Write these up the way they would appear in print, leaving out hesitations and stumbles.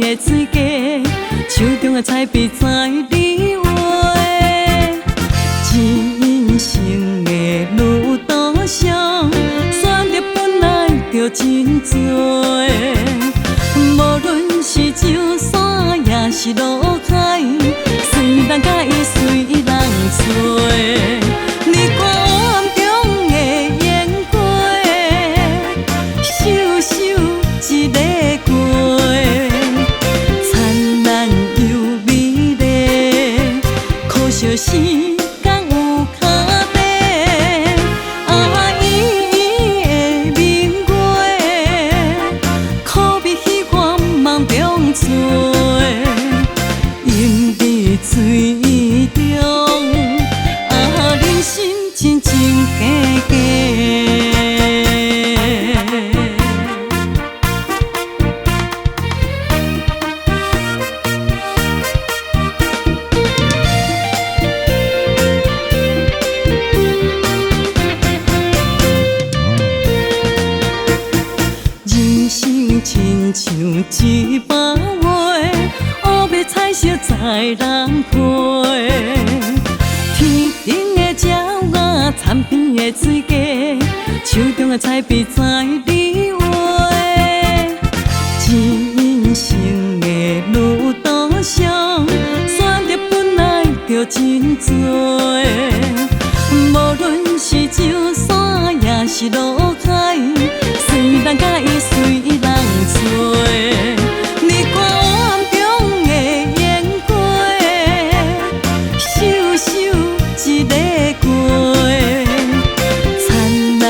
的水家，手中的彩笔在你画。人生的路途上，选择本来就真多，无论是树山也是路海，随人甲伊随人找。你看暗中的烟花，秀秀一个过，灿烂又美丽，可惜时间有卡短。伊的明月，可比彼岸梦中吹，饮在水中。人生真真假假，人生亲像一把画，黑白彩色在人陪。天顶的鸟仔，田边的水家，手中的彩笔在你画。人生的路途上，选择本来就真多，无论是树山也是路海，随人甲伊随人找。你看暗中的烟花，秀秀一个过，灿烂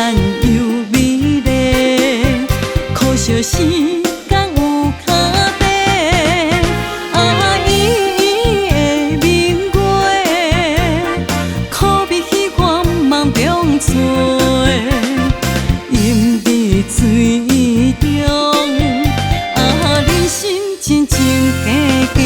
又美丽，可惜时间有卡短。伊的明月，可比彼岸梦中吹，饮在水中。人生真真假假。